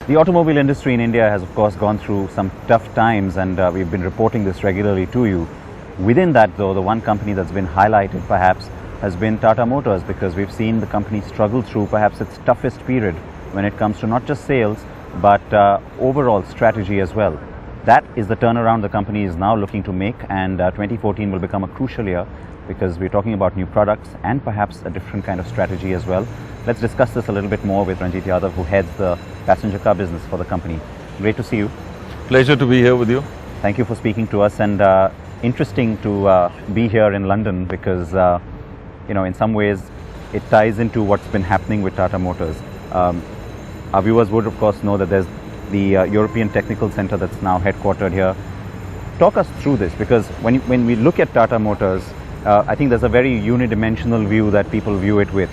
The automobile industry in India has, of course, gone through some tough times, and we've been reporting this regularly to you. Within that, though, the one company that's been highlighted perhaps has been Tata Motors, because we've seen the company struggle through perhaps its toughest period when it comes to not just sales but overall strategy as well. That is the turnaround the company is now looking to make, and 2014 will become a crucial year because we're talking about new products and perhaps a different kind of strategy as well. Let's discuss this a little bit more with Ranjit Yadav, who heads the passenger car business for the company. Great to see you. Pleasure to be here with you. Thank you for speaking to us, and interesting to be here in London because in some ways it ties into what's been happening with Tata Motors. Our viewers would of course know that there's the European Technical Center that's now headquartered here. Talk us through this, because when we look at Tata Motors, I think there's a very unidimensional view that people view it with.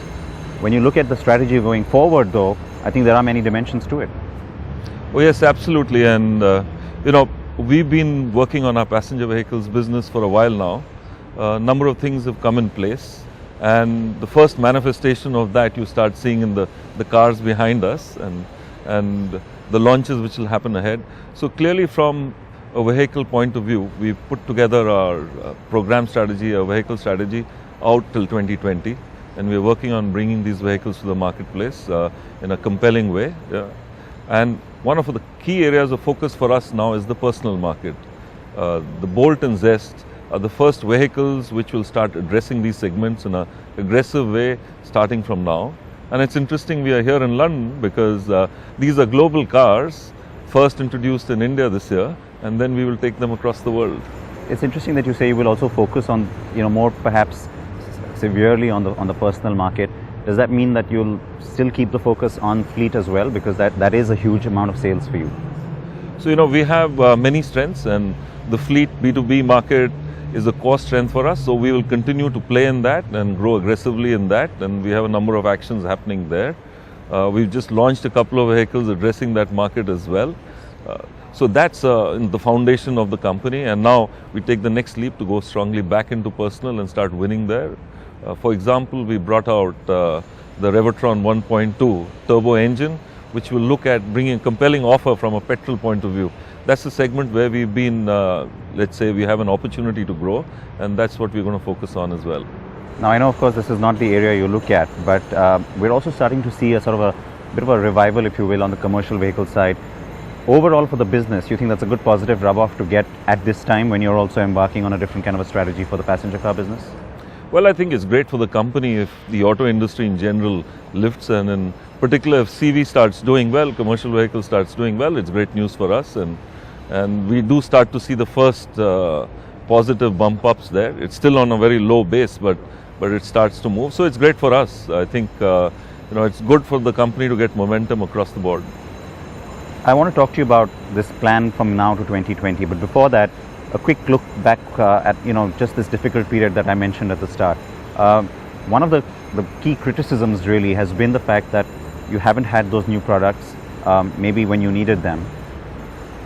When you look at the strategy going forward, though, I think there are many dimensions to it. Oh yes, absolutely. And we've been working on our passenger vehicles business for a while now. A number of things have come in place, and the first manifestation of that you start seeing in the cars behind us and the launches which will happen ahead. So clearly, from a vehicle point of view, we've put together our program strategy, our vehicle strategy out till 2020, and we're working on bringing these vehicles to the marketplace in a compelling way. Yeah. And one of the key areas of focus for us now is the personal market. The Bolt and Zest are the first vehicles which will start addressing these segments in an aggressive way starting from now. And it's interesting we are here in London because these are global cars, first introduced in India this year, and then we will take them across the world. It's interesting that you say you will also focus on, more perhaps severely on the personal market. Does that mean that you'll still keep the focus on fleet as well, because that is a huge amount of sales for you? So we have many strengths, and the fleet B2B market is a core strength for us, so we will continue to play in that and grow aggressively in that, and we have a number of actions happening there. We've just launched a couple of vehicles addressing that market as well. So that's the foundation of the company, and now we take the next leap to go strongly back into personal and start winning there. For example, we brought out the Revotron 1.2 turbo engine, which will look at bringing a compelling offer from a petrol point of view. That's the segment where we've been, let's say, we have an opportunity to grow, and that's what we're going to focus on as well. Now, I know, of course, this is not the area you look at, but we're also starting to see a sort of a bit of a revival, if you will, on the commercial vehicle side. Overall, for the business, you think that's a good positive rub-off to get at this time when you're also embarking on a different kind of a strategy for the passenger car business? Well, I think it's great for the company if the auto industry in general lifts, and in particular if CV starts doing well, commercial vehicle starts doing well, it's great news for us, and we do start to see the first positive bump ups there. It's still on a very low base, but it starts to move, so it's great for us. I think it's good for the company to get momentum across the board. I want to talk to you about this plan from now to 2020, but before that, a quick look back at just this difficult period that I mentioned at the start. One of the key criticisms really has been the fact that you haven't had those new products maybe when you needed them.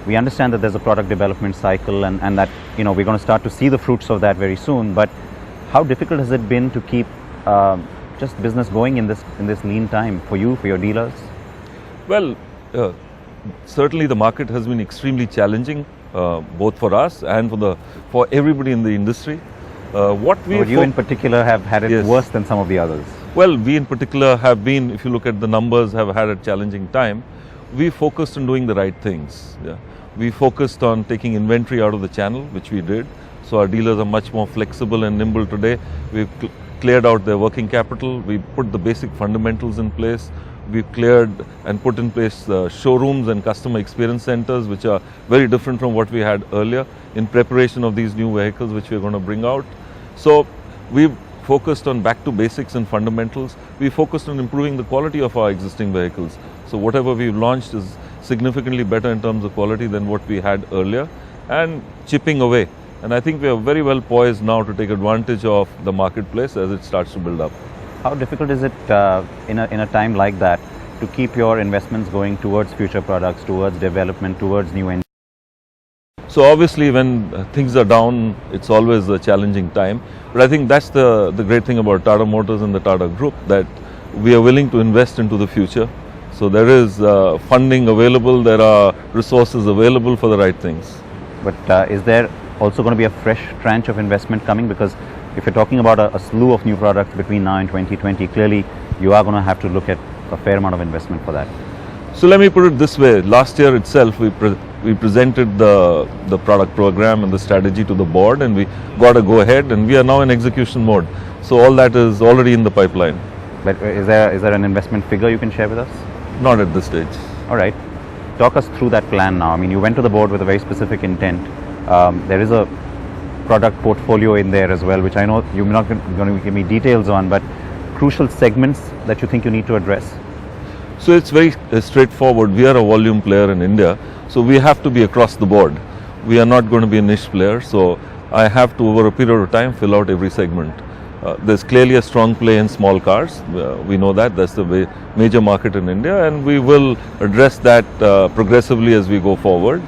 We understand that there's a product development cycle, and that we're going to start to see the fruits of that very soon, but how difficult has it been to keep just business going in this lean time for you, for your dealers? Well, certainly the market has been extremely challenging, both for us and for everybody in the industry. But you in particular have had it worse than some of the others. Well, we in particular have been, if you look at the numbers, have had a challenging time. We focused on doing the right things. Yeah. We focused on taking inventory out of the channel, which we did. So our dealers are much more flexible and nimble today. We've cleared out their working capital. We put the basic fundamentals in place. We've cleared and put in place showrooms and customer experience centers, which are very different from what we had earlier, in preparation of these new vehicles which we're going to bring out. So we've focused on back to basics and fundamentals. We focused on improving the quality of our existing vehicles. So whatever we've launched is significantly better in terms of quality than what we had earlier, and chipping away. And I think we are very well poised now to take advantage of the marketplace as it starts to build up. How difficult is it in a time like that to keep your investments going towards future products, towards development, towards new engines? So obviously when things are down, it's always a challenging time. But I think that's the great thing about Tata Motors and the Tata Group, that we are willing to invest into the future. So there is funding available, there are resources available for the right things. But is there also going to be a fresh tranche of investment coming? Because if you're talking about a slew of new products between now and 2020, clearly you are going to have to look at a fair amount of investment for that. So let me put it this way, last year itself we presented the product program and the strategy to the board, and we got a go ahead, and we are now in execution mode. So all that is already in the pipeline. But is there an investment figure you can share with us? Not at this stage. All right. Talk us through that plan now. I mean, you went to the board with a very specific intent. There is a product portfolio in there as well, which I know you're not going to give me details on, but crucial segments that you think you need to address. So it's very straightforward. We are a volume player in India, so we have to be across the board. We are not going to be a niche player, so I have to, over a period of time, fill out every segment. There's clearly a strong play in small cars. We know that. That's the major market in India, and we will address that progressively as we go forward.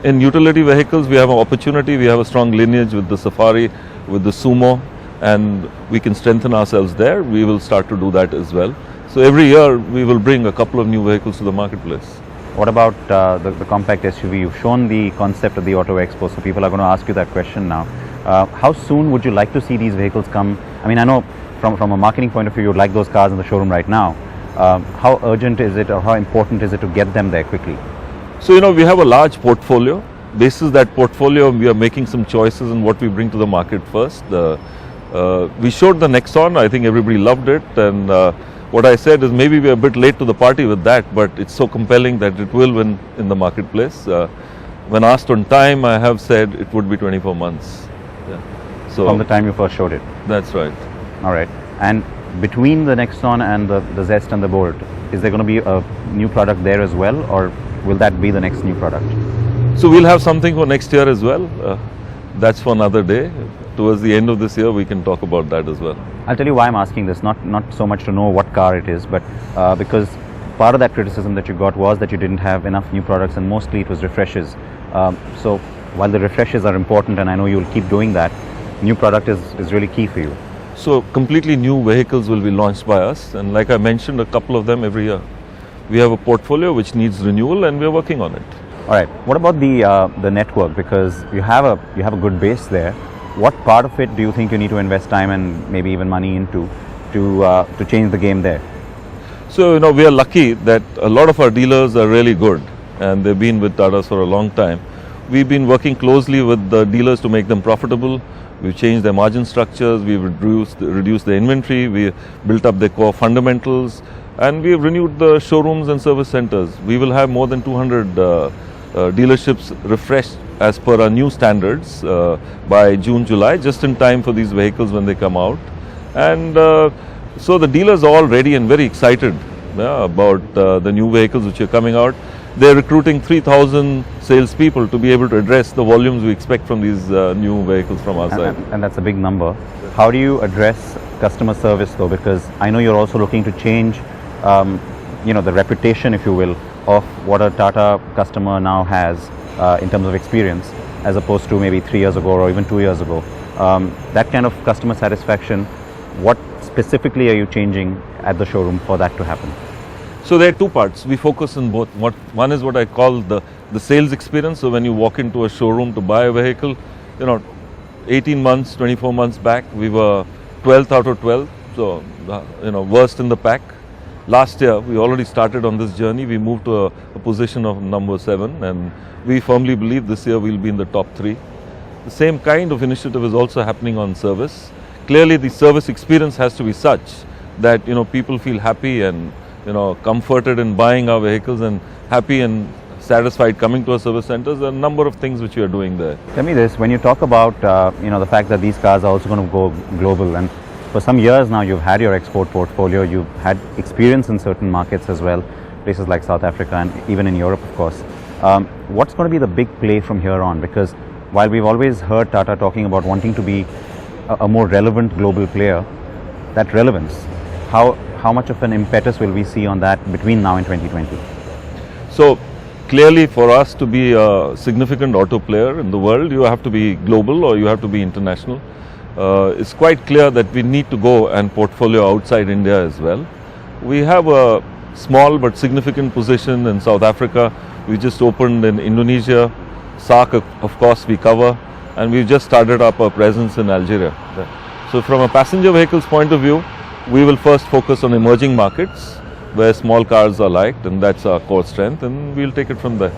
In utility vehicles, we have an opportunity. We have a strong lineage with the Safari, with the Sumo, and we can strengthen ourselves there. We will start to do that as well. So every year we will bring a couple of new vehicles to the marketplace. What about the compact SUV? You've shown the concept at the Auto Expo, so people are going to ask you that question now. How soon would you like to see these vehicles come? I mean, I know from a marketing point of view, you would like those cars in the showroom right now. How urgent is it, or how important is it to get them there quickly? So, we have a large portfolio. Basis that portfolio, we are making some choices in what we bring to the market first. We showed the Nexon. I think everybody loved it, and what I said is maybe we're a bit late to the party with that, but it's so compelling that it will win in the marketplace. When asked on time, I have said it would be 24 months. Yeah. So from the time you first showed it? That's right. All right. And between the Nexon and the Zest and the Bolt, is there going to be a new product there as well, or will that be the next new product? So we'll have something for next year as well. That's for another day. Towards the end of this year, we can talk about that as well. I'll tell you why I'm asking this, not so much to know what car it is, but because part of that criticism that you got was that you didn't have enough new products, and mostly it was refreshes. So while the refreshes are important, and I know you'll keep doing that, new product is really key for you. So completely new vehicles will be launched by us, and like I mentioned, a couple of them every year. We have a portfolio which needs renewal, and we're working on it. All right. What about the network? Because you have a good base there. What part of it do you think you need to invest time and maybe even money into to change the game there? So we are lucky that a lot of our dealers are really good, and they've been with Tata for a long time. We've been working closely with the dealers to make them profitable. We've changed their margin structures. We've reduced the inventory. We built up their core fundamentals, and we've renewed the showrooms and service centers. We will have more than 200 dealerships refreshed as per our new standards by June, July, just in time for these vehicles when they come out. And so the dealers are all ready and very excited about the new vehicles which are coming out. They're recruiting 3,000 salespeople to be able to address the volumes we expect from these new vehicles from our side. And that's a big number. How do you address customer service though? Because I know you're also looking to change, the reputation, if you will, of what a Tata customer now has in terms of experience, as opposed to maybe 3 years ago or even 2 years ago. That kind of customer satisfaction, what specifically are you changing at the showroom for that to happen? So there are two parts. We focus on both. One is what I call the sales experience. So when you walk into a showroom to buy a vehicle, 18 months, 24 months back, we were 12th out of 12. So, worst in the pack. Last year, we already started on this journey. We moved to a position of number 7, and we firmly believe this year we'll be in the top 3. The same kind of initiative is also happening on service. Clearly, the service experience has to be such that people feel happy and comforted in buying our vehicles, and happy and satisfied coming to our service centers. There are a number of things which we are doing there. Tell me this: when you talk about the fact that these cars are also going to go global, and for some years now you've had your export portfolio, you've had experience in certain markets as well, places like South Africa and even in Europe, of course. What's going to be the big play from here on? Because while we've always heard Tata talking about wanting to be a more relevant global player, that relevance, how much of an impetus will we see on that between now and 2020? So clearly, for us to be a significant auto player in the world, you have to be global or you have to be international. It's quite clear that we need to go and portfolio outside India as well. We have a small but significant position in South Africa. We just opened in Indonesia. SAARC, of course, we cover, and we've just started up our presence in Algeria. So from a passenger vehicles point of view, we will first focus on emerging markets where small cars are liked, and that's our core strength, and we'll take it from there.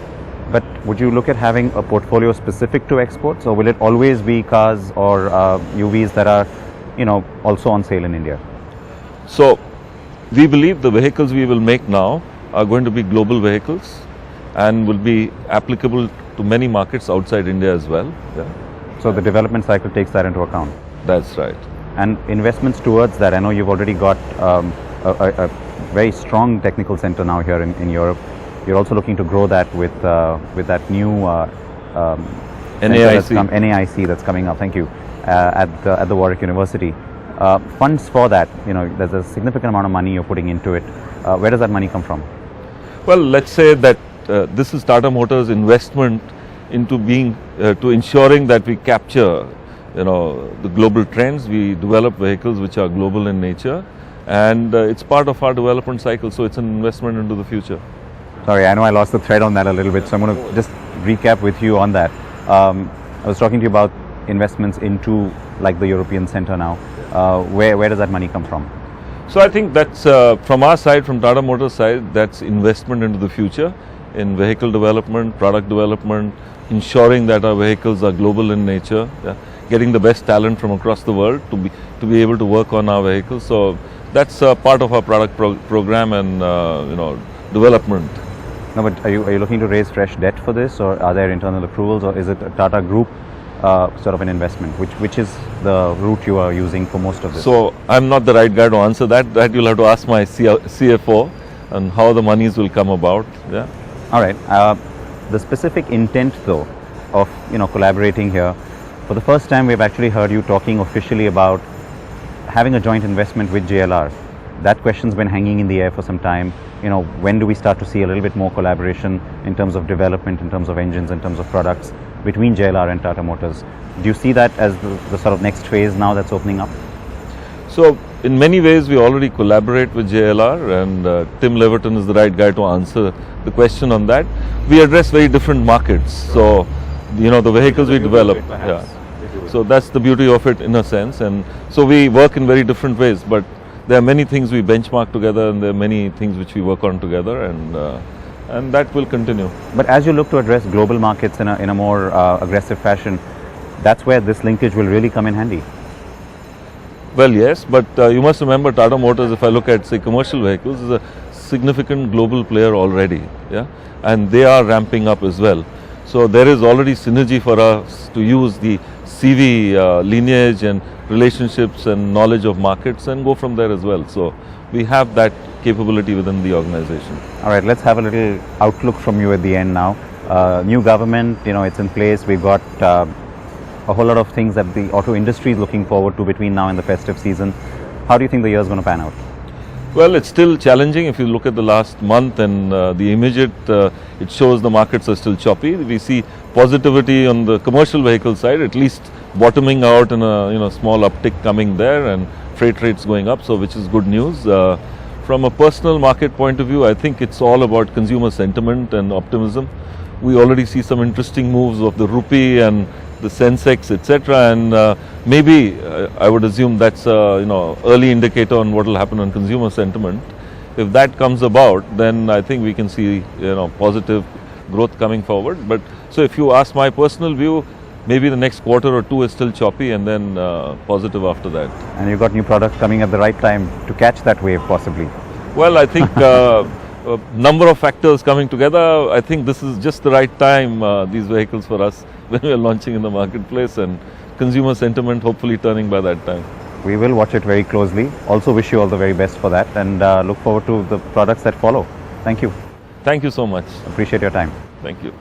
But would you look at having a portfolio specific to exports, or will it always be cars or UVs that are, also on sale in India? So we believe the vehicles we will make now are going to be global vehicles and will be applicable to many markets outside India as well. So the development cycle takes that into account. That's right. And investments towards that, I know you've already got a very strong technical center now here in Europe. You're also looking to grow that with that new NAIC that's coming up. Thank you. At the Warwick University. Funds for that, there's a significant amount of money you're putting into it. Where does that money come from? Well, let's say that this is Tata Motors' investment into to ensuring that we capture, the global trends. We develop vehicles which are global in nature, and it's part of our development cycle. So it's an investment into the future. Sorry, I know I lost the thread on that a little bit, so I'm going to just recap with you on that. I was talking to you about investments into like the European Centre now. Where does that money come from? So I think that's from our side, from Tata Motors side, that's investment into the future in vehicle development, product development, ensuring that our vehicles are global in nature, getting the best talent from across the world to be able to work on our vehicles. So that's part of our product program and development. No, but are you looking to raise fresh debt for this, or are there internal accruals, or is it a Tata Group sort of an investment? Which is the route you are using for most of this? So I'm not the right guy to answer that. That you'll have to ask my CFO and how the monies will come about. Yeah. All right. The specific intent, though, of collaborating here, for the first time we've actually heard you talking officially about having a joint investment with JLR. That question's been hanging in the air for some time. When do we start to see a little bit more collaboration in terms of development, in terms of engines, in terms of products between JLR and Tata Motors? Do you see that as the sort of next phase now that's opening up? So in many ways we already collaborate with JLR, and Tim Leverton is the right guy to answer the question on that. We address very different markets. So the vehicles we develop. Yeah. So that's the beauty of it in a sense, and so we work in very different ways, but there are many things we benchmark together, and there are many things which we work on together, and that will continue. But as you look to address global markets in a more aggressive fashion, that's where this linkage will really come in handy. Well, yes, but you must remember Tata Motors, if I look at, say, commercial vehicles, is a significant global player already, and they are ramping up as well. So there is already synergy for us to use the CV lineage and relationships and knowledge of markets and go from there as well. So we have that capability within the organization. All right, let's have a little outlook from you at the end now. New government, it's in place. We've got a whole lot of things that the auto industry is looking forward to between now and the festive season. How do you think the year is going to pan out? Well, it's still challenging. If you look at the last month and the immediate, it shows the markets are still choppy. We see positivity on the commercial vehicle side, at least bottoming out and a small uptick coming there, and freight rates going up, so which is good news. From a personal market point of view, I think it's all about consumer sentiment and optimism. We already see some interesting moves of the rupee and the Sensex, etc., and maybe I would assume that's early indicator on what will happen on consumer sentiment. If that comes about, then I think we can see positive growth coming forward. But so if you ask my personal view, maybe the next quarter or two is still choppy, and then positive after that. And you've got new products coming at the right time to catch that wave, possibly. Well, I think a number of factors coming together. I think this is just the right time, these vehicles for us, when we are launching in the marketplace, and consumer sentiment hopefully turning by that time. We will watch it very closely. Also wish you all the very best for that, and look forward to the products that follow. Thank you. Thank you so much. Appreciate your time. Thank you.